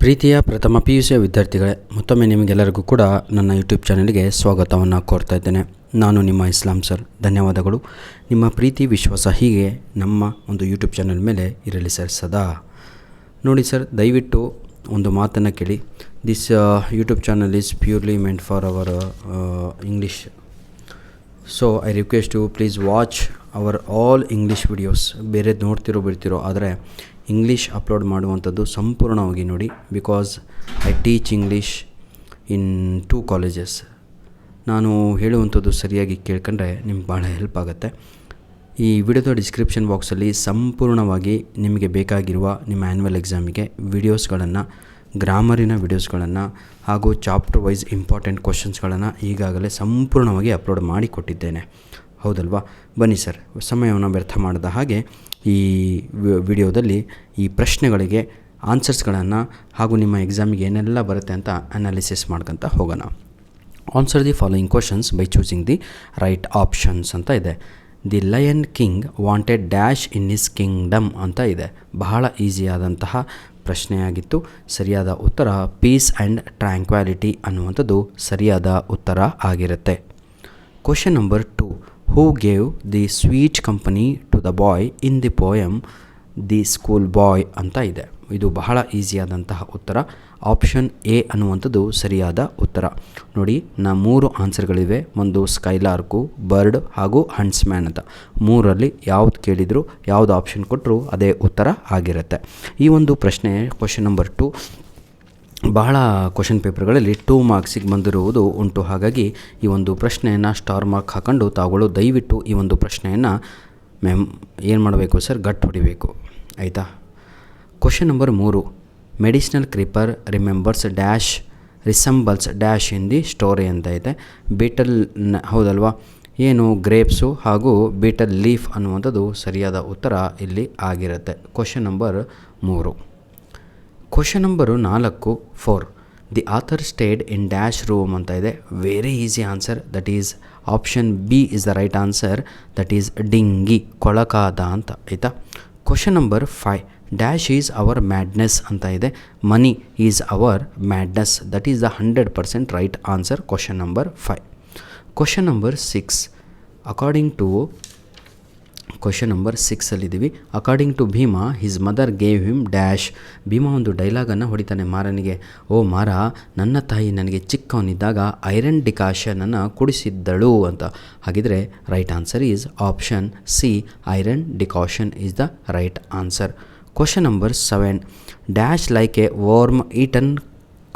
ಪ್ರೀತಿಯ ಪ್ರಥಮ PUC ವಿದ್ಯಾರ್ಥಿಗಳೇ, ಮತ್ತೊಮ್ಮೆ ನಿಮಗೆಲ್ಲರಿಗೂ ಕೂಡ ನನ್ನ ಯೂಟ್ಯೂಬ್ ಚಾನಲ್ಗೆ ಸ್ವಾಗತವನ್ನು ಕೋರ್ತಾ ಇದ್ದೇನೆ. ನಾನು ನಿಮ್ಮ ಇಸ್ಲಾಂ ಸರ್. ಧನ್ಯವಾದಗಳು. ನಿಮ್ಮ ಪ್ರೀತಿ ವಿಶ್ವಾಸ ಹೀಗೆ ನಮ್ಮ ಒಂದು ಯೂಟ್ಯೂಬ್ ಚಾನಲ್ ಮೇಲೆ ಇರಲಿ ಸರ್ ಸದಾ. ನೋಡಿ ಸರ್, ದಯವಿಟ್ಟು ಒಂದು ಮಾತನ್ನು ಕೇಳಿ. This YouTube channel is purely meant for our English. So I request you please watch our all English videos. ಬೇರೆ ನೋಡ್ತಿರೋ ಬಿಡ್ತಿರೋ, ಆದರೆ ಇಂಗ್ಲೀಷ್ ಅಪ್ಲೋಡ್ ಮಾಡುವಂಥದ್ದು ಸಂಪೂರ್ಣವಾಗಿ ನೋಡಿ. Because I teach English in 2 colleges. ನಾನು ಹೇಳುವಂಥದ್ದು ಸರಿಯಾಗಿ ಕೇಳ್ಕೊಂಡ್ರೆ ನಿಮ್ಗೆ ಭಾಳ ಹೆಲ್ಪ್ ಆಗುತ್ತೆ. ಈ ವಿಡಿಯೋದ ಡಿಸ್ಕ್ರಿಪ್ಷನ್ ಬಾಕ್ಸಲ್ಲಿ ಸಂಪೂರ್ಣವಾಗಿ ನಿಮಗೆ ಬೇಕಾಗಿರುವ ನಿಮ್ಮ ಆ್ಯನ್ಯುವಲ್ ಎಕ್ಸಾಮಿಗೆ ವಿಡಿಯೋಸ್ಗಳನ್ನು, ಗ್ರಾಮರಿನ ವಿಡಿಯೋಸ್ಗಳನ್ನು ಹಾಗೂ ಚಾಪ್ಟರ್ ವೈಸ್ ಇಂಪಾರ್ಟೆಂಟ್ ಕ್ವಶನ್ಸ್ಗಳನ್ನು ಈಗಾಗಲೇ ಸಂಪೂರ್ಣವಾಗಿ ಅಪ್ಲೋಡ್ ಮಾಡಿ ಕೊಟ್ಟಿದ್ದೇನೆ. ಹೌದಲ್ವಾ? ಬನ್ನಿ ಸರ್, ಸಮಯವನ್ನು ವ್ಯರ್ಥ ಮಾಡಿದ ಹಾಗೆ ಈ ವಿಡಿಯೋದಲ್ಲಿ ಈ ಪ್ರಶ್ನೆಗಳಿಗೆ ಆನ್ಸರ್ಸ್ಗಳನ್ನು ಹಾಗೂ ನಿಮ್ಮ ಎಕ್ಸಾಮಿಗೆ ಏನೆಲ್ಲ ಬರುತ್ತೆ ಅಂತ ಅನಾಲಿಸಿಸ್ ಮಾಡ್ಕೊತ ಹೋಗೋಣ. Answer the following questions by choosing the right options ಅಂತ ಇದೆ. The lion king wanted dash in his Kingdom ಅಂತ ಇದೆ. ಬಹಳ ಈಸಿಯಾದಂತಹ ಪ್ರಶ್ನೆಯಾಗಿತ್ತು. ಸರಿಯಾದ ಉತ್ತರ ಪೀಸ್ ಆ್ಯಂಡ್ ಟ್ರ್ಯಾಂಕ್ವಾಲಿಟಿ ಅನ್ನುವಂಥದ್ದು ಸರಿಯಾದ ಉತ್ತರ ಆಗಿರುತ್ತೆ. Question number 2. Who gave the sweet company to the boy in the poem the school boy ಅಂತ ಇದೆ. ಇದು ಬಹಳ ಈಸಿಯಾದಂತಹ ಉತ್ತರ. ಆಪ್ಷನ್ ಎ ಅನ್ನುವಂಥದ್ದು ಸರಿಯಾದ ಉತ್ತರ. ನೋಡಿ, 3 ಆನ್ಸರ್ಗಳಿವೆ. ಒಂದು ಸ್ಕೈಲಾರ್ಕು, ಬರ್ಡ್ ಹಾಗೂ ಹಂಟ್ಸ್ಮ್ಯಾನ್ ಅಂತ. 3ರಲ್ಲಿ ಯಾವ್ದು ಕೇಳಿದ್ರು, ಯಾವ್ದು ಆಪ್ಷನ್ ಕೊಟ್ಟರು ಅದೇ ಉತ್ತರ ಆಗಿರುತ್ತೆ. ಈ ಒಂದು ಪ್ರಶ್ನೆ ಕ್ವಶನ್ ನಂಬರ್ 2 ಬಹಳ ಕ್ವಶನ್ ಪೇಪರ್ಗಳಲ್ಲಿ 2 ಮಾರ್ಕ್ಸಿಗೆ ಬಂದಿರುವುದು ಉಂಟು. ಹಾಗಾಗಿ ಈ ಒಂದು ಪ್ರಶ್ನೆಯನ್ನು ಸ್ಟಾರ್ ಮಾರ್ಕ್ ಹಾಕೊಂಡು ತಾವುಗಳು ದಯವಿಟ್ಟು ಈ ಒಂದು ಪ್ರಶ್ನೆಯನ್ನು ಏನು ಮಾಡಬೇಕು ಸರ್, ಗಟ್ಟು ಹೊಡಿಬೇಕು, ಆಯಿತಾ? Question number 3. Medicinal creeper resembles dash in the story ಅಂತ ಇದೆ. ಬೀಟಲ್, ಹೌದಲ್ವಾ? ಏನು ಗ್ರೇಪ್ಸು ಹಾಗೂ ಬೀಟಲ್ ಲೀಫ್ ಅನ್ನುವಂಥದ್ದು ಸರಿಯಾದ ಉತ್ತರ ಇಲ್ಲಿ ಆಗಿರುತ್ತೆ. Question number 3. Question number 4. The author stayed in dash room ಅಂತ ಇದೆ. Very easy answer. That is option B is the right answer. That is dingy, ಕೊಳಕಾದ ಅಂತ, ಆಯಿತಾ? Question number 5. Dash is our madness ಅಂತ ಇದೆ. Money is our madness. That is the 100% right answer. Question number 5. Question number 6. Question number 6ಅಲ್ಲಿದ್ದೀವಿ. According to Bhima his mother gave him dash. Bima ಒಂದು ಡೈಲಾಗನ್ನು ಹೊಡಿತಾನೆ ಮಾರನಿಗೆ. ಓ ಮಾರ, ನನ್ನ ತಾಯಿ ನನಗೆ ಚಿಕ್ಕವನಿದ್ದಾಗ ಐರನ್ ಡಿಕಾಷನನ್ನು ಕುಡಿಸಿದ್ದಳು ಅಂತ. ಹಾಗಿದ್ರೆ right answer is option C, iron decoction is the right answer. Question number 7. Dash like a warm eaten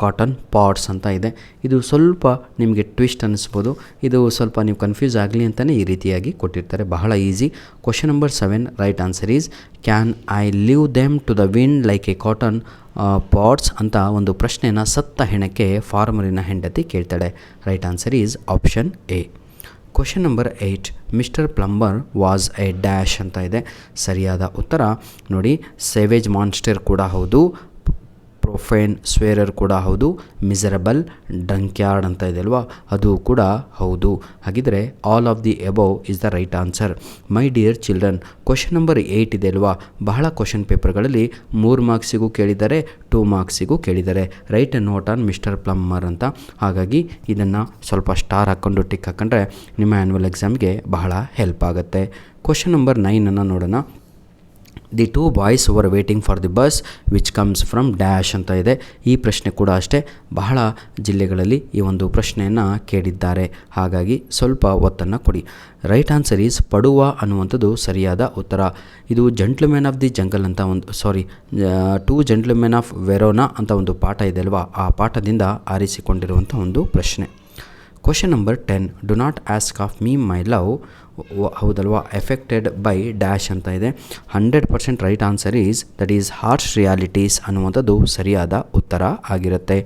cotton pots ಅಂತ ಇದೆ. ಇದು ಸ್ವಲ್ಪ ನಿಮಗೆ ಟ್ವಿಸ್ಟ್ ಅನ್ನಿಸ್ಬೋದು. ಇದು ಸ್ವಲ್ಪ ನೀವು ಕನ್ಫ್ಯೂಸ್ ಆಗಲಿ ಅಂತಲೇ ಈ ರೀತಿಯಾಗಿ ಕೊಟ್ಟಿರ್ತಾರೆ. ಬಹಳ easy. Question number 7 right answer is can I leave them to the wind like a cotton pots ಅಂತ ಒಂದು ಪ್ರಶ್ನೆಯನ್ನು ಸತ್ತ ಹೆಣಕ್ಕೆ ಫಾರ್ಮರಿನ ಹೆಂಡತಿ ಕೇಳ್ತಾಳೆ. Right answer is option A. Question number 8. Mister plumber was a dash ಅಂತ ಇದೆ. ಸರಿಯಾದ ಉತ್ತರ ನೋಡಿ, ಸೇವೇಜ್ ಮಾನ್ಸ್ಟರ್ ಕೂಡ ಹೌದು, ಪ್ರೊಫೇನ್ ಸ್ವೇರರ್ ಕೂಡ ಹೌದು, ಮಿಸರಬಲ್ ಡಂಕ್ಯಾರ್ಡ್ ಅಂತ ಇದೆ ಅಲ್ವಾ, ಅದು ಕೂಡ ಹೌದು. ಹಾಗಿದ್ರೆ all of the above is the right answer. My dear children, question number 8 ಇದೆ ಅಲ್ವಾ, ಬಹಳ ಕ್ವಶನ್ ಪೇಪರ್ಗಳಲ್ಲಿ 3 ಮಾರ್ಕ್ಸಿಗೂ ಕೇಳಿದ್ದಾರೆ, 2 ಮಾರ್ಕ್ಸಿಗೂ ಕೇಳಿದ್ದಾರೆ. Right note on mister plumber ಅಂತ. ಹಾಗಾಗಿ ಇದನ್ನು ಸ್ವಲ್ಪ ಸ್ಟಾರ್ ಹಾಕ್ಕೊಂಡು ಟಿಕ್ ಹಾಕೊಂಡ್ರೆ ನಿಮ್ಮ ಆ್ಯನ್ಯುವಲ್ ಎಕ್ಸಾಮ್ಗೆ ಬಹಳ ಹೆಲ್ಪ್ ಆಗುತ್ತೆ. ಕ್ವಶನ್ ನಂಬರ್ 9 ನೋಡೋಣ. The 2 boys var waiting for the bus which comes from dash ಅಂತ ಇದೆ. ಈ ಪ್ರಶ್ನೆ ಕೂಡ ಅಷ್ಟೇ, ಬಹಳ ಜಿಲ್ಲೆಗಳಲ್ಲಿ ಈ ಒಂದು ಪ್ರಶ್ನೆಯನ್ನು ಕೇಳಿದ್ದಾರೆ. ಹಾಗಾಗಿ ಸ್ವಲ್ಪ ಒತ್ತನ್ನು ಕೊಡಿ. ರೈಟ್ ಆನ್ಸರ್ ಈಸ್ ಪಡುವ ಅನ್ನುವಂಥದ್ದು ಸರಿಯಾದ ಉತ್ತರ. ಇದು ಜೆಂಟ್ಲ್ಮೆನ್ ಆಫ್ ದಿ ಜಂಗಲ್ ಅಂತ ಟು ಜೆಂಟ್ಲ್ಮೆನ್ ಆಫ್ ವೆರೋನಾ ಅಂತ ಒಂದು ಪಾಠ ಇದೆ ಅಲ್ವಾ, ಆ ಪಾಠದಿಂದ ಆರಿಸಿಕೊಂಡಿರುವಂಥ ಒಂದು ಪ್ರಶ್ನೆ. Question number 10. Do not ask of me my love, ಹೌದಲ್ವಾ, ಎಫೆಕ್ಟೆಡ್ ಬೈ ಡ್ಯಾಶ್ ಅಂತ ಇದೆ. 100% right answer is that is harsh realities ಅನ್ನುವಂಥದ್ದು ಸರಿಯಾದ ಉತ್ತರ ಆಗಿರುತ್ತೆ.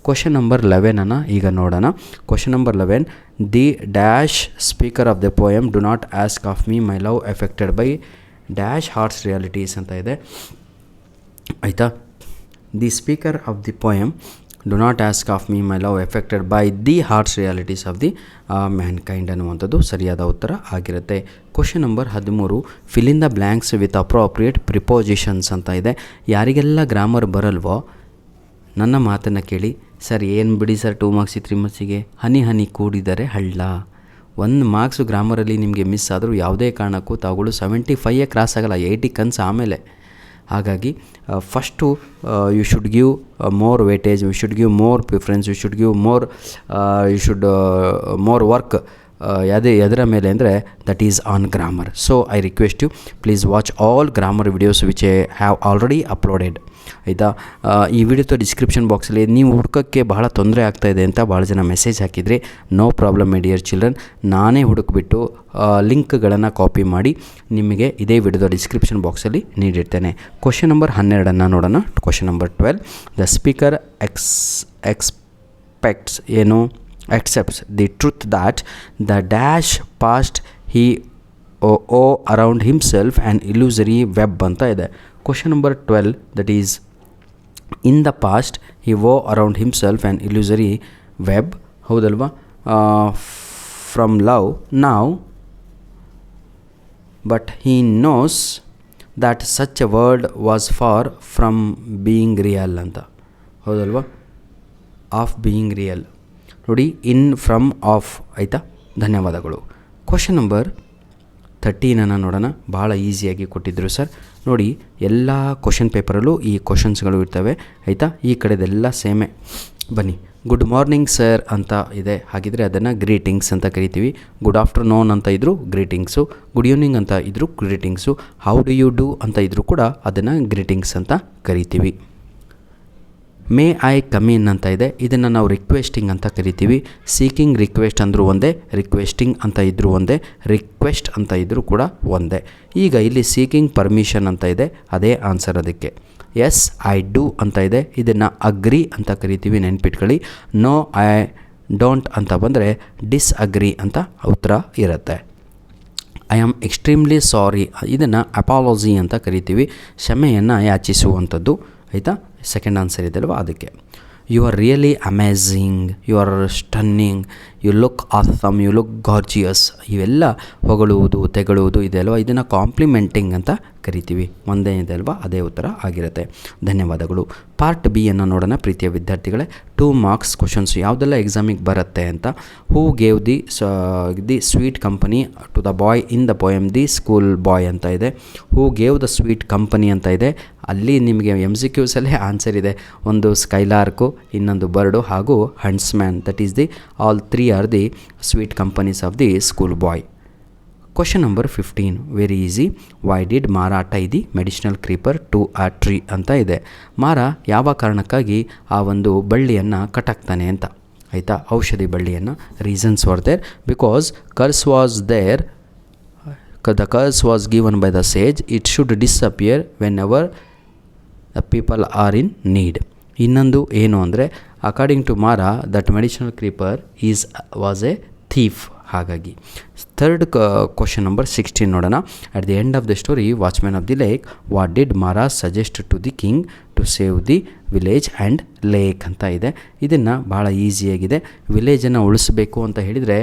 ಕ್ವಶನ್ ನಂಬರ್ 11 ಈಗ ನೋಡೋಣ. Question number 11. The dash speaker of the poem do not ask of me my love affected by dash harsh realities ಅಂತ ಇದೆ, ಆಯಿತಾ? The speaker of the poem do not ask of me my love affected by the harsh realities of the Mankind ಅನ್ನುವಂಥದ್ದು ಸರಿಯಾದ ಉತ್ತರ ಆಗಿರುತ್ತೆ. Question number 13. Fill in the blanks with appropriate prepositions ಅಂತ ಇದೆ. ಯಾರಿಗೆಲ್ಲ ಗ್ರಾಮರ್ ಬರಲ್ವೋ ನನ್ನ ಮಾತನ್ನು ಕೇಳಿ. ಸರ್ ಏನು ಬಿಡಿ ಸರ್ 2 ಮಾರ್ಕ್ಸ್ 3 ಮಾರ್ಕ್ಸಿಗೆ ಹನಿ ಹನಿ ಕೂಡಿದರೆ ಹಳ್ಳ. 1 ಮಾರ್ಕ್ಸು ಗ್ರಾಮರಲ್ಲಿ ನಿಮಗೆ ಮಿಸ್ ಆದರೂ ಯಾವುದೇ ಕಾರಣಕ್ಕೂ ತಾವುಗಳು 75 ಕ್ರಾಸ್ ಆಗಲ್ಲ, 80 ಕನ್ಸು ಆಮೇಲೆ. ಹಾಗಾಗಿ first you should give more weightage, you should give more preference, you should give more work ಎದರ ಮೇಲೆ ಅಂದರೆ that is on grammar. So I request you please watch all grammar videos which I have already uploaded. ಆಯಿತಾ, ಈ ವಿಡಿಯೋದ description ಬಾಕ್ಸಲ್ಲಿ ನೀವು ಹುಡುಕೋಕ್ಕೆ ಬಹಳ ತೊಂದರೆ ಆಗ್ತಾಯಿದೆ ಅಂತ ಭಾಳ ಜನ ಮೆಸೇಜ್ ಹಾಕಿದ್ರಿ. No problem my dear children, ನಾನೇ ಹುಡುಕ್ಬಿಟ್ಟು ಲಿಂಕ್ಗಳನ್ನು ಕಾಪಿ ಮಾಡಿ ನಿಮಗೆ ಇದೇ ವಿಡಿಯೋದ ಡಿಸ್ಕ್ರಿಪ್ಷನ್ ಬಾಕ್ಸಲ್ಲಿ ನೀಡಿರ್ತೇನೆ. ಕ್ವಶನ್ ನಂಬರ್ 12 ನೋಡೋಣ. Question number 12, the speaker expects accepts the truth that the dash past he around himself an illusory web ಅಂತ ಇದೆ. Question number 12, that is in the past he wove around himself an illusory web, ಹೌದಲ್ವಾ, from love now, but he knows that such a world was far from being real ಅಂತ, ಹೌದಲ್ವಾ, of being real ನೋಡಿ, in from of. ಆಯಿತಾ, ಧನ್ಯವಾದಗಳು. Question number 13 ನೋಡೋಣ. ಭಾಳ ಈಸಿಯಾಗಿ ಕೊಟ್ಟಿದ್ದರು ಸರ್. ನೋಡಿ, ಎಲ್ಲ ಕ್ವಶನ್ ಪೇಪರಲ್ಲೂ ಈ ಕ್ವಶನ್ಸ್ಗಳು ಇರ್ತವೆ. ಆಯಿತಾ, ಈ ಕಡೆದೆಲ್ಲ ಸೇಮೆ. ಬನ್ನಿ. ಗುಡ್ ಮಾರ್ನಿಂಗ್ ಸರ್ ಅಂತ ಇದೆ, ಹಾಗಿದ್ರೆ ಅದನ್ನು ಗ್ರೀಟಿಂಗ್ಸ್ ಅಂತ ಕರಿತೀವಿ. ಗುಡ್ ಆಫ್ಟರ್ನೂನ್ ಅಂತ ಇದ್ದರೂ ಗ್ರೀಟಿಂಗ್ಸು, ಗುಡ್ ಈವ್ನಿಂಗ್ ಅಂತ ಇದ್ದರೂ greetings, how do you do ಅಂತ ಇದ್ದರೂ ಕೂಡ ಅದನ್ನು ಗ್ರೀಟಿಂಗ್ಸ್ ಅಂತ ಕರಿತೀವಿ. ಮೇ ಐ ಕಮ್ ಇನ್ ಅಂತ ಇದೆ, ಇದನ್ನು ನಾವು ರಿಕ್ವೆಸ್ಟಿಂಗ್ ಅಂತ ಕರಿತೀವಿ. ಸೀಕಿಂಗ್ ರಿಕ್ವೆಸ್ಟ್ ಅಂದರೂ ಒಂದೇ, ರಿಕ್ವೆಸ್ಟಿಂಗ್ ಅಂತ ಇದ್ದರೂ ಒಂದೇ, ರಿಕ್ವೆಸ್ಟ್ ಅಂತ ಇದ್ದರೂ ಕೂಡ ಒಂದೇ. ಈಗ ಇಲ್ಲಿ ಸೀಕಿಂಗ್ ಪರ್ಮಿಷನ್ ಅಂತ ಇದೆ, ಅದೇ ಆನ್ಸರ್ ಅದಕ್ಕೆ. ಎಸ್ ಐ ಡೂ ಅಂತ ಇದೆ, ಇದನ್ನು ಅಗ್ರಿ ಅಂತ ಕರಿತೀವಿ, ನೆನ್ಪಿಟ್ಕೊಳ್ಳಿ. ನೋ ಐ ಡೋಂಟ್ ಅಂತ ಬಂದರೆ ಡಿಸ್ಅಗ್ರಿ ಅಂತ ಉತ್ತರ ಇರುತ್ತೆ. ಐ ಆಮ್ ಎಕ್ಸ್ಟ್ರೀಮ್ಲಿ ಸಾರಿ, ಇದನ್ನು ಅಪಾಲಜಿ ಅಂತ ಕರಿತೀವಿ, ಕ್ಷಮೆಯನ್ನು ಯಾಚಿಸುವಂಥದ್ದು. ಆಯಿತಾ, ಸೆಕೆಂಡ್ ಆನ್ಸರ್ ಇದೆಯಲ್ವ ಅದಕ್ಕೆ. You are really amazing, you are stunning, you look awesome, you look gorgeous, ಇವೆಲ್ಲ ಹೊಗಳುವುದು ತೆಗಳುವುದು ಇದೆಯಲ್ವ, ಇದನ್ನು ಕಾಂಪ್ಲಿಮೆಂಟಿಂಗ್ ಅಂತ ಕರಿತೀವಿ. ಒಂದೇ ಇದೆ ಅಲ್ವಾ, ಅದೇ ಉತ್ತರ ಆಗಿರುತ್ತೆ. ಧನ್ಯವಾದಗಳು. ಪಾರ್ಟ್ ಬಿ ಅನ್ನು ನೋಡೋಣ ಪ್ರೀತಿಯ ವಿದ್ಯಾರ್ಥಿಗಳೇ. 2 ಮಾರ್ಕ್ಸ್ ಕ್ವಶನ್ಸ್ ಯಾವುದೆಲ್ಲ ಎಕ್ಸಾಮಿಗೆ ಬರುತ್ತೆ ಅಂತ. Who gave the sweet company to the boy in the poem the school boy ಅಂತ ಇದೆ. Who gave the sweet company ಅಂತ ಇದೆ, ಅಲ್ಲಿ ನಿಮಗೆ MCQs ಆನ್ಸರ್ ಇದೆ. ಒಂದು ಸ್ಕೈಲಾರ್ಕು, ಇನ್ನೊಂದು ಬರ್ಡು ಹಾಗೂ huntsman. That is the all 3 are the sweet companies of the school boy. Question number 15, very easy. Why did Mara tie the medicinal creeper to a tree ಅಂತ ಇದೆ. ಮಾರ ಯಾವ ಕಾರಣಕ್ಕಾಗಿ ಆ ಒಂದು ಬಳ್ಳಿಯನ್ನು ಕಟ್ಟಾಕ್ತಾನೆ ಅಂತ. ಆಯಿತಾ, ಔಷಧಿ ಬಳ್ಳಿಯನ್ನು. Reasons were there, because curse was there, the curse was given by the sage, it should disappear whenever the people are in need. ಇನ್ನೊಂದು ಏನು ಅಂದರೆ, according to Mara that medicinal creeper was a thief. ಹಾಗಾಗಿ third question number 16 ನೋಡೋಣ. At the end of the story watchman of the lake, what did Mara suggest to the king to save the village and lake ಅಂತ ಇದೆ. ಇದನ್ನು ಭಾಳ ಈಸಿಯಾಗಿದೆ. ವಿಲೇಜನ್ನು ಉಳಿಸ್ಬೇಕು ಅಂತ ಹೇಳಿದರೆ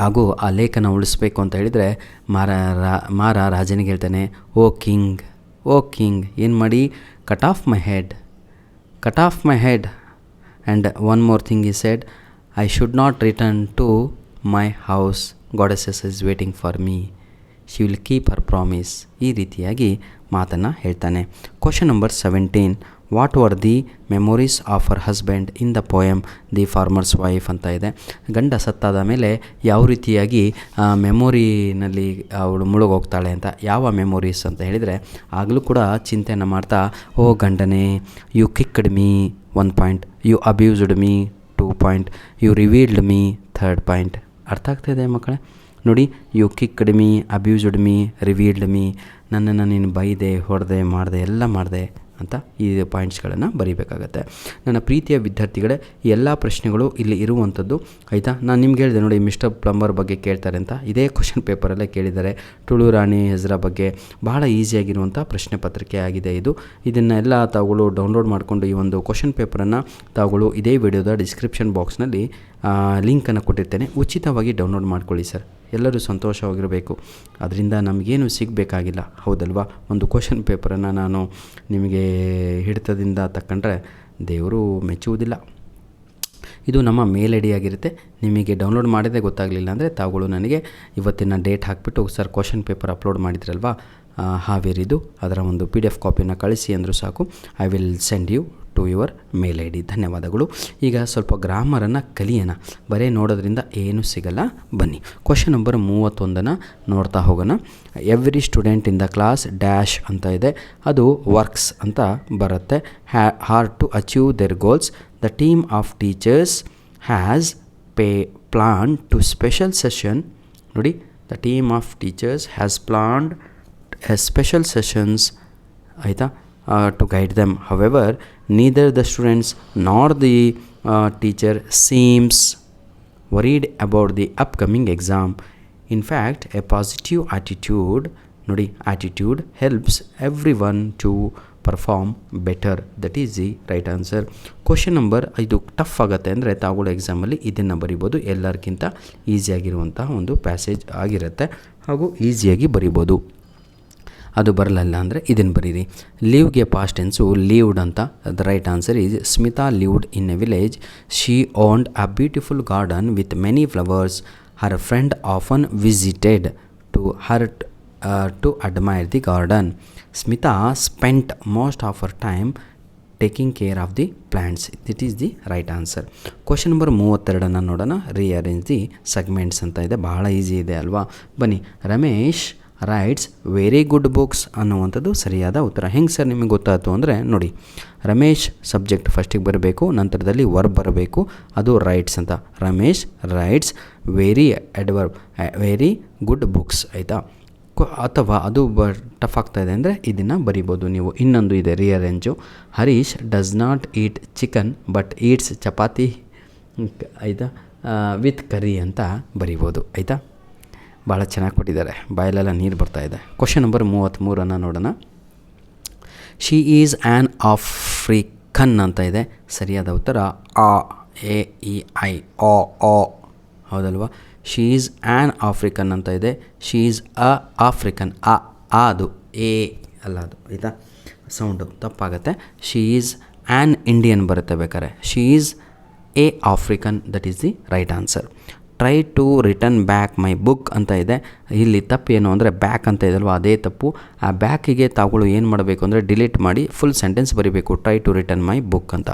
ಹಾಗೂ ಆ ಲೇಕನ್ನು ಉಳಿಸ್ಬೇಕು ಅಂತ ಹೇಳಿದರೆ ಮಾರ ರಾಜನಿಗೆ ಹೇಳ್ತಾನೆ, ಓ ಕಿಂಗ್ ಏನು ಮಾಡಿ, cut off my head and one more thing he said, I should not return to my house, goddess is waiting for me, she will keep her promise. ಈ ರೀತಿಯಾಗಿ ಮಾತನ್ನು ಹೇಳ್ತಾನೆ. Question number 17, what were the memories of her husband in the poem the farmer's wife ಅಂತ ಇದೆ. ಗಂಡ ಸತ್ತಾದ ಮೇಲೆ ಯಾವ ರೀತಿಯಾಗಿ ಮೆಮೊರಿನಲ್ಲಿ ಅವಳು ಮುಳುಗೋಗ್ತಾಳೆ ಅಂತ. ಯಾವ ಮೆಮೊರೀಸ್ ಅಂತ ಹೇಳಿದರೆ, ಆಗಲೂ ಕೂಡ ಚಿಂತೆಯನ್ನು ಮಾಡ್ತಾ, ಓ ಗಂಡನೇ, you kicked me 1 point, you abused me 2 point, you revealed me 3rd point. ಅರ್ಥ ಆಗ್ತಾಯಿದೆ ಮಕ್ಕಳೇ? ನೋಡಿ, you kicked me, abused me, revealed me, ನನ್ನನ್ನು ನೀನು ಬೈದೆ, ಹೊಡೆದೆ, ಮಾಡಿದೆ, ಎಲ್ಲ ಮಾಡಿದೆ ಅಂತ ಈ ಪಾಯಿಂಟ್ಸ್ಗಳನ್ನು ಬರೀಬೇಕಾಗತ್ತೆ. ನನ್ನ ಪ್ರೀತಿಯ ವಿದ್ಯಾರ್ಥಿಗಳೇ, ಈ ಎಲ್ಲ ಪ್ರಶ್ನೆಗಳು ಇಲ್ಲಿ ಇರುವಂಥದ್ದು. ಆಯಿತಾ, ನಾನು ನಿಮ್ಗೆ ಹೇಳಿದೆ ನೋಡಿ, ಮಿಸ್ಟರ್ ಪ್ಲಂಬರ್ ಬಗ್ಗೆ ಕೇಳ್ತಾರೆ ಅಂತ. ಇದೇ ಕ್ವಶನ್ ಪೇಪರಲ್ಲೇ ಕೇಳಿದ್ದಾರೆ. ತುಳು ರಾಣಿ ಹೆಸರ ಬಗ್ಗೆ ಬಹಳ ಈಸಿಯಾಗಿರುವಂಥ ಪ್ರಶ್ನೆ ಪತ್ರಿಕೆ ಆಗಿದೆ ಇದು. ಇದನ್ನೆಲ್ಲ ತಾವುಗಳು ಡೌನ್ಲೋಡ್ ಮಾಡಿಕೊಂಡು ಈ ಒಂದು ಕ್ವಶನ್ ಪೇಪರನ್ನು ತಾವುಗಳು ಇದೇ ವಿಡಿಯೋದ ಡಿಸ್ಕ್ರಿಪ್ಷನ್ ಬಾಕ್ಸ್ನಲ್ಲಿ ಲಿಂಕನ್ನು ಕೊಟ್ಟಿರ್ತೇನೆ, ಉಚಿತವಾಗಿ ಡೌನ್ಲೋಡ್ ಮಾಡ್ಕೊಳ್ಳಿ ಸರ್. ಎಲ್ಲರೂ ಸಂತೋಷವಾಗಿರಬೇಕು. ಅದರಿಂದ ನಮಗೇನು ಸಿಗಬೇಕಾಗಿಲ್ಲ, ಹೌದಲ್ವಾ? ಒಂದು ಕ್ವಶನ್ ಪೇಪರನ್ನು ನಾನು ನಿಮಗೆ ಹಿಡಿತದಿಂದ ತಗೊಂಡ್ರೆ ದೇವರು ಮೆಚ್ಚುವುದಿಲ್ಲ. ಇದು ನಮ್ಮ ಮೇಲ್ ಐ ಡಿ ಆಗಿರುತ್ತೆ. ನಿಮಗೆ ಡೌನ್ಲೋಡ್ ಮಾಡಿದೆ ಗೊತ್ತಾಗಲಿಲ್ಲ ಅಂದರೆ ತಾವುಗಳು ನನಗೆ ಇವತ್ತಿನ ಡೇಟ್ ಹಾಕಿಬಿಟ್ಟು ಸರ್ ಕ್ವಶನ್ ಪೇಪರ್ ಅಪ್ಲೋಡ್ ಮಾಡಿದ್ರಲ್ವಾ ಹಾವೇರಿದು, ಅದರ ಒಂದು PDF ಕಾಪಿಯನ್ನು ಕಳಿಸಿ ಅಂದರೂ ಸಾಕು. I will send you to your mail I D. ಧನ್ಯವಾದಗಳು. ಈಗ ಸ್ವಲ್ಪ ಗ್ರಾಮರನ್ನು ಕಲಿಯೋಣ. ಬರೀ ನೋಡೋದ್ರಿಂದ ಏನೂ ಸಿಗಲ್ಲ. ಬನ್ನಿ, ಕ್ವಶನ್ ನಂಬರ್ 31 ನೋಡ್ತಾ ಹೋಗೋಣ. Every student in the class dash ಅಂತ ಇದೆ, ಅದು ವರ್ಕ್ಸ್ ಅಂತ ಬರುತ್ತೆ. Hard to achieve their goals. The team of teachers has plan to special session. ನೋಡಿ, the team of teachers has planned special sessions, ಆಯಿತಾ, to guide them. However, neither the students nor the teacher seems worried about the upcoming exam. In fact, a positive attitude, ನೋಡಿ, attitude helps everyone to perform better. That is the right answer. Question number ಇದು tough ಆಗುತ್ತೆ ಅಂದರೆ ತಾವುಗಳು ಎಕ್ಸಾಮಲ್ಲಿ ಇದನ್ನು ಬರಿಬೋದು. ಎಲ್ಲರಿಗಿಂತ ಈಸಿಯಾಗಿರುವಂಥ ಒಂದು ಪ್ಯಾಸೇಜ್ ಆಗಿರುತ್ತೆ ಹಾಗೂ ಈಸಿಯಾಗಿ ಬರಿಬೋದು. ಅದು ಬರಲಿಲ್ಲ ಅಂದರೆ ಇದನ್ನು ಬರೀರಿ. ಲೀವ್ಗೆ ಪಾಸ್ಟ್ ಟೆನ್ಸು ಲೀವ್ಡ್ ಅಂತ. The right answer is Smita lived in a village. She owned a beautiful garden with many flowers. Her friend often visited to admire the garden. Smita spent most of her time taking care of the plants. That is the right answer. Question number 32 ನೋಡೋಣ. Rearrange the segments ಅಂತ ಇದೆ. ಬಹಳ easy ಇದೆ ಅಲ್ವಾ? ಬನ್ನಿ. Ramesh rights very good books ಅನ್ನುವಂಥದ್ದು ಸರಿಯಾದ ಉತ್ತರ. ಹೆಂಗೆ ಸರ್ ನಿಮಗೆ ಗೊತ್ತಾಯ್ತು ಅಂದರೆ ನೋಡಿ, ರಮೇಶ್ ಸಬ್ಜೆಕ್ಟ್ ಫಸ್ಟಿಗೆ ಬರಬೇಕು, ನಂತರದಲ್ಲಿ ವರ್ಬ್ ಬರಬೇಕು, ಅದು ರೈಟ್ಸ್ ಅಂತ. Ramesh rights very good books, ಆಯಿತಾ? ಅಥವಾ ಅದು ಟಫ್ ಆಗ್ತಾಯಿದೆ ಅಂದರೆ ಇದನ್ನು ಬರಿಬೋದು ನೀವು. ಇನ್ನೊಂದು ಇದೆ rearrange. Harish does not eat chicken but eats chapati, ಆಯಿತಾ, ವಿತ್ ಕರಿ ಅಂತ ಬರಿಬೋದು, ಆಯಿತಾ? ಭಾಳ ಚೆನ್ನಾಗಿ ಕೊಟ್ಟಿದ್ದಾರೆ, ಬಾಯಲ್ಲೆಲ್ಲ ನೀರು ಬರ್ತಾಯಿದೆ. ಕ್ವಶನ್ ನಂಬರ್ 33 ನೋಡೋಣ. ಶಿ ಈಸ್ ಆ್ಯನ್ ಆಫ್ರಿಕನ್ ಅಂತ ಇದೆ. ಸರಿಯಾದ ಉತ್ತರ AEI ಓ, ಹೌದಲ್ವಾ? ಶಿ ಈಸ್ ಆ್ಯನ್ ಆಫ್ರಿಕನ್ ಅಂತ ಇದೆ. ಶಿ ಈಸ್ ಅ ಆಫ್ರಿಕನ್, ಅದು ಎ ಅಲ್ಲ, ಅದು ಆಯಿತಾ? ಸೌಂಡು ತಪ್ಪಾಗುತ್ತೆ. ಶಿ ಈಸ್ ಆ್ಯನ್ ಇಂಡಿಯನ್ ಬರುತ್ತೆ ಬೇಕಾರೆ. She is a African, that is the right answer. Try to return back my book ಅಂತ ಇದೆ. ಇಲ್ಲಿ ತಪ್ಪು ಏನು ಅಂದರೆ ಬ್ಯಾಕ್ ಅಂತ ಇದಲ್ವ, ಅದೇ ತಪ್ಪು. ಆ ಬ್ಯಾಕಿಗೆ ತಾವುಗಳು ಏನು ಮಾಡಬೇಕು ಅಂದರೆ ಡಿಲೀಟ್ ಮಾಡಿ ಫುಲ್ ಸೆಂಟೆನ್ಸ್ ಬರೀಬೇಕು, try to return my book ಅಂತ.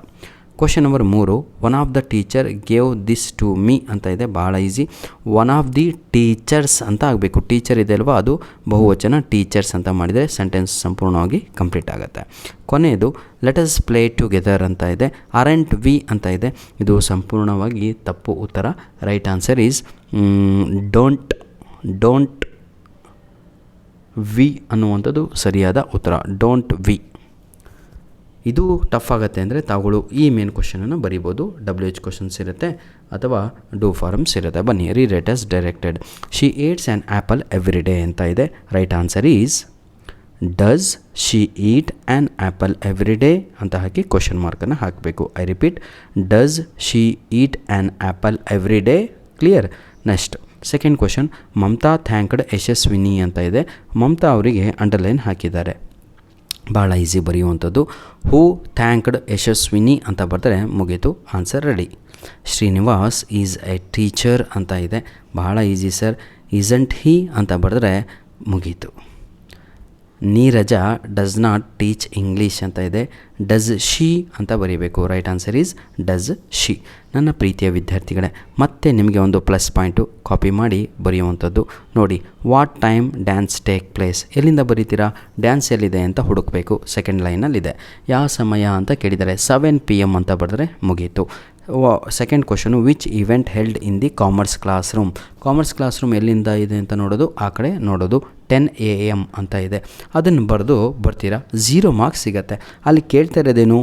Question number 3, one of the teacher gave this to me ಅಂತ ಇದೆ. ಭಾಳ easy. One of the teachers ಅಂತ ಆಗಬೇಕು. ಟೀಚರ್ ಇದೆ ಅಲ್ವಾ, ಅದು ಬಹುವಚನ, ಟೀಚರ್ಸ್ ಅಂತ ಮಾಡಿದರೆ ಸೆಂಟೆನ್ಸ್ ಸಂಪೂರ್ಣವಾಗಿ ಕಂಪ್ಲೀಟ್ ಆಗುತ್ತೆ. ಕೊನೆಯದು ಲೆಟ್ ಅಸ್ ಪ್ಲೇ ಟುಗೆದರ್ ಅಂತ ಇದೆ. ಆರೆಂಟ್ ವಿ ಅಂತ ಇದೆ. ಇದು ಸಂಪೂರ್ಣವಾಗಿ ತಪ್ಪು ಉತ್ತರ. Right answer is don't we ಅನ್ನುವಂಥದ್ದು ಸರಿಯಾದ ಉತ್ತರ. Don't we. ಇದು ಟಫ್ ಆಗುತ್ತೆ ಅಂದರೆ ತಾವುಗಳು ಈ ಮೇನ್ ಕ್ವಶನನ್ನು ಬರಿಬೋದು. WH ಕ್ವಶನ್ಸ್ ಇರುತ್ತೆ ಅಥವಾ ಡೂ ಫಾರ್ಮ್ಸ್ ಇರುತ್ತೆ. ಬನ್ನಿ, read as directed. She eats an apple every day ಅಂತ ಇದೆ. Right answer is does she eat an apple every day ಅಂತ ಹಾಕಿ ಕ್ವಶನ್ ಮಾರ್ಕನ್ನು ಹಾಕಬೇಕು. I repeat, does she eat an apple every day. Clear? Next second question. Mamata thanked Yashaswini ಅಂತ ಇದೆ. ಮಮತಾ ಅವರಿಗೆ underline ಹಾಕಿದ್ದಾರೆ. ಭಾಳ ಈಸಿ ಬರೆಯುವಂಥದ್ದು. ಹೂ ಥ್ಯಾಂಕ್ಡ್ ಯಶಸ್ವಿನಿ ಅಂತ ಬರೆದ್ರೆ ಮುಗೀತು, answer ready. Srinivas is A teacher ಅಂತ ಇದೆ. ಭಾಳ ಈಸಿ ಸರ್. ಈಸಂಟ್ ಹಿ ಅಂತ ಬರೆದ್ರೆ ಮುಗೀತು. ನೀರಜ ಡಸ್ ನಾಟ್ ಟೀಚ್ ಇಂಗ್ಲೀಷ್ ಅಂತ ಇದೆ. ಡಸ್ ಶಿ ಅಂತ ಬರೀಬೇಕು. Right answer is does she. ನನ್ನ ಪ್ರೀತಿಯ ವಿದ್ಯಾರ್ಥಿಗಳೇ, ಮತ್ತೆ ನಿಮಗೆ ಒಂದು ಪ್ಲಸ್ ಪಾಯಿಂಟು ಕಾಪಿ ಮಾಡಿ ಬರೆಯುವಂಥದ್ದು. ನೋಡಿ, what time dance take place. ಎಲ್ಲಿಂದ ಬರೀತೀರಾ? ಡ್ಯಾನ್ಸ್ ಎಲ್ಲಿದೆ ಅಂತ ಹುಡುಕಬೇಕು. ಸೆಕೆಂಡ್ ಲೈನಲ್ಲಿದೆ. ಯಾವ ಸಮಯ ಅಂತ ಕೇಳಿದರೆ 7 PM ಅಂತ ಬರೆದ್ರೆ ಮುಗೀತು. Second question, which event held in the commerce class room. Commerce class room ಎಲ್ಲಿಂದ ಇದೆ ಅಂತ ನೋಡೋದು, ಆ ಕಡೆ ನೋಡೋದು. 10 AM ಅಂತ ಇದೆ. ಅದನ್ನು ಬರೆದು ಬರ್ತೀರಾ, 0 ಮಾರ್ಕ್ಸ್ ಸಿಗತ್ತೆ. ಅಲ್ಲಿ ಕೇಳ್ತಾ ಇರೋದೇನು?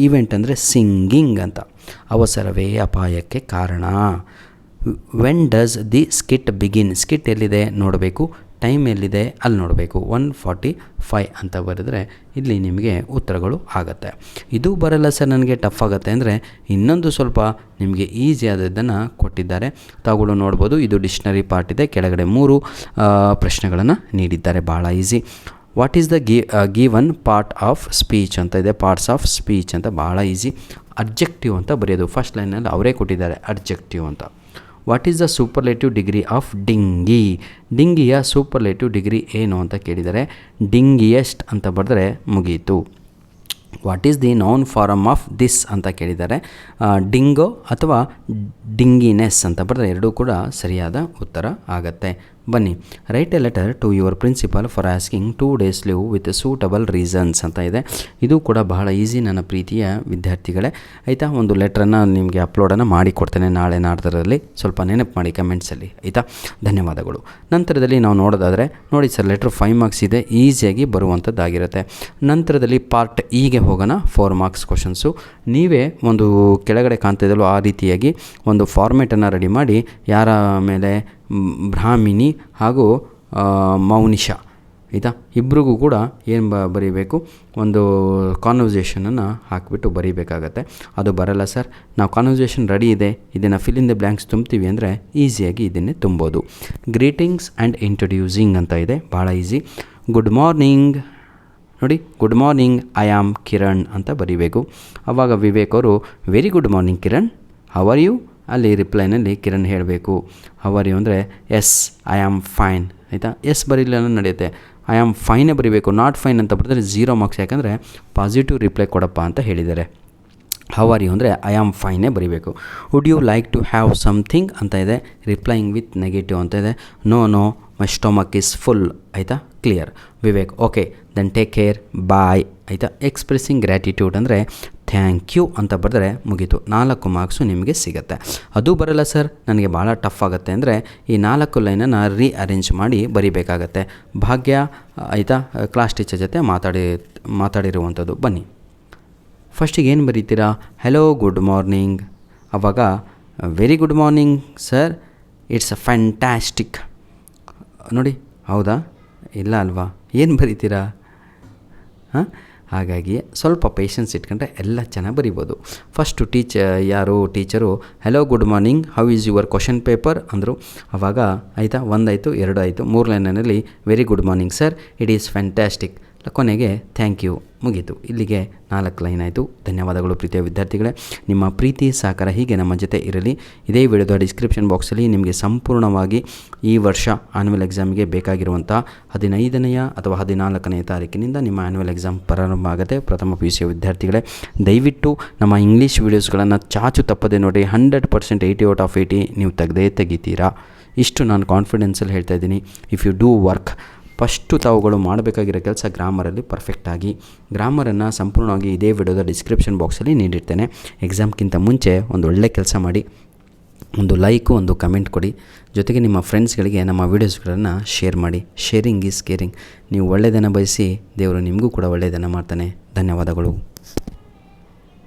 ಈವೆಂಟ್ ಅಂದರೆ ಸಿಂಗಿಂಗ್ ಅಂತ. ಅವಸರವೇ ಅಪಾಯಕ್ಕೆ ಕಾರಣ. When does the skit begin. Skit ಎಲ್ಲಿದೆ ನೋಡಬೇಕು. ಟೈಮ್ ಎಲ್ಲಿದೆ ಅಲ್ಲಿ ನೋಡಬೇಕು. 1:45 ಅಂತ ಬರೆದ್ರೆ ಇಲ್ಲಿ ನಿಮಗೆ ಉತ್ತರಗಳು ಆಗುತ್ತೆ. ಇದು ಬರಲ್ಲ ಸರ್ ನನಗೆ ಟಫ್ ಆಗುತ್ತೆ ಅಂದರೆ ಇನ್ನೊಂದು ಸ್ವಲ್ಪ ನಿಮಗೆ ಈಸಿ ಆದದ್ದನ್ನು ಕೊಟ್ಟಿದ್ದಾರೆ, ತಾವುಗಳು ನೋಡ್ಬೋದು. ಇದು ಡಿಕ್ಷನರಿ ಪಾರ್ಟ್ ಇದೆ, ಕೆಳಗಡೆ 3 ಪ್ರಶ್ನೆಗಳನ್ನು ನೀಡಿದ್ದಾರೆ, ಭಾಳ easy. What is the given part of speech ಅಂತ ಇದೆ, ಪಾರ್ಟ್ಸ್ ಆಫ್ ಸ್ಪೀಚ್ ಅಂತ ಭಾಳ ಈಸಿ. ಅಬ್ಜೆಕ್ಟಿವ್ ಅಂತ ಬರೆಯೋದು, ಫಸ್ಟ್ ಲೈನಲ್ಲಿ ಅವರೇ ಕೊಟ್ಟಿದ್ದಾರೆ ಅಬ್ಜೆಕ್ಟಿವ್ ಅಂತ. What is the superlative degree of dingy, ಡಿಂಗಿಯ ಸೂಪರ್ಲೇಟಿವ್ ಡಿಗ್ರಿ ಏನು ಅಂತ ಕೇಳಿದರೆ ಡಿಂಗಿಯೆಸ್ಟ್ ಅಂತ ಬರೆದ್ರೆ ಮುಗೀತು. What is the noun form of this ಅಂತ ಕೇಳಿದ್ದಾರೆ, ಡಿಂಗೋ ಅಥವಾ ಡಿಂಗಿನೆಸ್ ಅಂತ ಬರೆದ್ರೆ ಎರಡೂ ಕೂಡ ಸರಿಯಾದ ಉತ್ತರ ಆಗುತ್ತೆ. ಬನ್ನಿ, write a letter to your principal for asking 2 days leave with suitable reasons ಅಂತ ಇದೆ. ಇದು ಕೂಡ ಬಹಳ ಈಸಿ ನನ್ನ ಪ್ರೀತಿಯ ವಿದ್ಯಾರ್ಥಿಗಳೇ, ಆಯಿತಾ. ಒಂದು ಲೆಟ್ರನ್ನು ನಿಮಗೆ ಅಪ್ಲೋಡನ್ನು ಮಾಡಿ ಕೊಡ್ತೇನೆ ನಾಳೆ ನಾಡ್ದರಲ್ಲಿ, ಸ್ವಲ್ಪ ನೆನಪು ಮಾಡಿ ಕಮೆಂಟ್ಸಲ್ಲಿ, ಆಯಿತಾ. ಧನ್ಯವಾದಗಳು. ನಂತರದಲ್ಲಿ ನಾವು ನೋಡೋದಾದರೆ ನೋಡಿ ಸರ್, ಲೆಟ್ರ್ 5 ಮಾರ್ಕ್ಸ್ ಇದೆ, ಈಸಿಯಾಗಿ ಬರುವಂಥದ್ದಾಗಿರುತ್ತೆ. ನಂತರದಲ್ಲಿ ಪಾರ್ಟ್ ಇಗೆ ಹೋಗೋಣ, 4 ಮಾರ್ಕ್ಸ್ ಕ್ವಶನ್ಸು. ನೀವೇ ಒಂದು ಕೆಳಗಡೆ ಕಾಣ್ತಿದ್ದಲ್ಲೋ ಆ ರೀತಿಯಾಗಿ ಒಂದು ಫಾರ್ಮೇಟನ್ನು ರೆಡಿ ಮಾಡಿ, ಯಾರ ಮೇಲೆ ಬ್ರಾಹ್ಮಿಣಿ ಹಾಗೂ ಮೌನಿಷ, ಆಯಿತಾ, ಇಬ್ರಿಗೂ ಕೂಡ ಏನು ಬರೀಬೇಕು, ಒಂದು ಕಾನ್ವರ್ಸೇಷನನ್ನು ಹಾಕಿಬಿಟ್ಟು ಬರೀಬೇಕಾಗತ್ತೆ. ಅದು ಬರಲ್ಲ ಸರ್, ನಾವು ಕಾನ್ವರ್ಸೇಷನ್ ರೆಡಿ ಇದೆ, ಇದನ್ನು ಫಿಲ್ ಇನ್ ದ ಬ್ಲ್ಯಾಂಕ್ಸ್ ತುಂಬ್ತೀವಿ ಅಂದರೆ ಈಸಿಯಾಗಿ ಇದನ್ನೇ ತುಂಬೋದು. ಗ್ರೀಟಿಂಗ್ಸ್ ಆ್ಯಂಡ್ ಇಂಟ್ರೊಡ್ಯೂಸಿಂಗ್ ಅಂತ ಇದೆ, ಭಾಳ ಈಸಿ. ಗುಡ್ ಮಾರ್ನಿಂಗ್ ನೋಡಿ, good morning, I am Kiran ಅಂತ ಬರೀಬೇಕು. ಆವಾಗ ವಿವೇಕ್ ಅವರು very good morning Kiran, how are you, ಅಲ್ಲಿ ರಿಪ್ಲೈನಲ್ಲಿ ಕಿರಣ್ ಹೇಳಬೇಕು. ಹೌ ಆರ್ ಯು ಅಂದರೆ ಎಸ್ ಐ ಆಮ್ ಫೈನ್, ಆಯಿತಾ. ಎಸ್ ಬರೀಲ್ಲ ನಡೆಯುತ್ತೆ, ಐ ಆಮ್ ಫೈನೇ ಬರೀಬೇಕು. ನಾಟ್ ಫೈನ್ ಅಂತ ಬರೆದ್ರೆ 0 ಮಾರ್ಕ್ಸ್, ಯಾಕಂದರೆ ಪಾಸಿಟಿವ್ ರಿಪ್ಲೈ ಕೊಡಪ್ಪ ಅಂತ ಹೇಳಿದ್ದಾರೆ. ಹೌ ಆರ್ ಯು ಅಂದರೆ ಐ ಆಮ್ ಫೈನೇ ಬರೀಬೇಕು. Would you like to have something ಅಂತ ಇದೆ, ರಿಪ್ಲೈಯಿಂಗ್ ವಿತ್ ನೆಗೆಟಿವ್ ಅಂತ ಇದೆ. No no my stomach is full, ಆಯಿತಾ, clear. Vivek okay then take care, bye, ಆಯಿತಾ. ಎಕ್ಸ್ಪ್ರೆಸ್ಸಿಂಗ್ ಗ್ರ್ಯಾಟಿಟ್ಯೂಡ್ ಅಂದರೆ ಥ್ಯಾಂಕ್ ಯು ಅಂತ ಬರೆದ್ರೆ ಮುಗೀತು, 4 ಮಾರ್ಕ್ಸು ನಿಮಗೆ ಸಿಗುತ್ತೆ. ಅದು ಬರಲ್ಲ ಸರ್ ನನಗೆ ಭಾಳ ಟಫ್ ಆಗುತ್ತೆ ಅಂದರೆ ಈ 4 ಲೈನನ್ನು ರೀಅರೇಂಜ್ ಮಾಡಿ ಬರಿಬೇಕಾಗತ್ತೆ. ಭಾಗ್ಯ, ಆಯಿತಾ, ಕ್ಲಾಸ್ ಟೀಚರ್ ಜೊತೆ ಮಾತಾಡಿರುವಂಥದ್ದು. ಬನ್ನಿ, ಫಸ್ಟಿಗೆ ಏನು ಬರೀತೀರಾ, ಹೆಲೋ ಗುಡ್ ಮಾರ್ನಿಂಗ್, ಆವಾಗ very good morning sir, it's a fantastic. ನೋಡಿ, ಹೌದಾ ಇಲ್ಲ ಅಲ್ವಾ, ಏನು ಬರೀತೀರಾ? ಹಾಂ, ಹಾಗಾಗಿ ಸ್ವಲ್ಪ ಪೇಷನ್ಸ್ ಇಟ್ಕೊಂಡ್ರೆ ಎಲ್ಲ ಚೆನ್ನಾಗಿ ಬರಿಬೋದು. First teacher hello good morning, how is your question paper ಅಂದರು. ಆವಾಗ ಆಯಿತಾ, 1 ಆಯಿತು, 2 ಆಯಿತು, 3 ಲೈನಲ್ಲಿ very good morning sir, it is fantastic, ಕೊನೆಗೆ ಥ್ಯಾಂಕ್ ಯು, ಮುಗೀತು. ಇಲ್ಲಿಗೆ 4 ಲೈನ್ ಆಯಿತು. ಧನ್ಯವಾದಗಳು ಪ್ರೀತಿಯ ವಿದ್ಯಾರ್ಥಿಗಳೇ, ನಿಮ್ಮ ಪ್ರೀತಿ ಸಹಕಾರ ಹೀಗೆ ನಮ್ಮ ಜೊತೆ ಇರಲಿ. ಇದೇ ವಿಡಿಯೋದ ಡಿಸ್ಕ್ರಿಪ್ಷನ್ ಬಾಕ್ಸಲ್ಲಿ ನಿಮಗೆ ಸಂಪೂರ್ಣವಾಗಿ ಈ ವರ್ಷ ಆ್ಯನ್ಯುವಲ್ ಎಕ್ಸಾಮಿಗೆ ಬೇಕಾಗಿರುವಂಥ 15ನೇ ಅಥವಾ 14ನೇ ತಾರೀಕಿನಿಂದ ನಿಮ್ಮ ಆ್ಯನ್ಯುವಲ್ ಎಕ್ಸಾಮ್ ಪ್ರಾರಂಭ ಆಗುತ್ತೆ. ಪ್ರಥಮ PUC ವಿದ್ಯಾರ್ಥಿಗಳೇ, ದಯವಿಟ್ಟು ನಮ್ಮ ಇಂಗ್ಲೀಷ್ ವೀಡಿಯೋಸ್ಗಳನ್ನು ಚಾಚು ತಪ್ಪದೆ ನೋಡಿ. 100% 80 ಔಟ್ ಆಫ್ 80 ನೀವು ತೆಗಿತೀರಾ, ಇಷ್ಟು ನಾನು ಕಾನ್ಫಿಡೆನ್ಸಲ್ಲಿ ಹೇಳ್ತಾ ಇದ್ದೀನಿ. If you do work, first ತಾವುಗಳು ಮಾಡಬೇಕಾಗಿರೋ ಕೆಲಸ ಗ್ರಾಮರಲ್ಲಿ ಪರ್ಫೆಕ್ಟಾಗಿ, ಗ್ರಾಮರನ್ನು ಸಂಪೂರ್ಣವಾಗಿ ಇದೇ ವಿಡಿಯೋದ ಡಿಸ್ಕ್ರಿಪ್ಷನ್ ಬಾಕ್ಸಲ್ಲಿ ನೀಡಿರ್ತೇನೆ. ಎಕ್ಸಾಮ್ಗಿಂತ ಮುಂಚೆ ಒಂದು ಒಳ್ಳೆ ಕೆಲಸ ಮಾಡಿ, ಒಂದು ಲೈಕು, ಒಂದು ಕಮೆಂಟ್ ಕೊಡಿ. ಜೊತೆಗೆ ನಿಮ್ಮ ಫ್ರೆಂಡ್ಸ್ಗಳಿಗೆ ನಮ್ಮ ವೀಡಿಯೋಸ್ಗಳನ್ನು ಶೇರ್ ಮಾಡಿ. Sharing is caring. ನೀವು ಒಳ್ಳೆಯದನ್ನು ಬಯಸಿ ದೇವರು ನಿಮಗೂ ಕೂಡ ಒಳ್ಳೆಯದನ್ನು ಮಾಡ್ತಾನೆ. ಧನ್ಯವಾದಗಳು.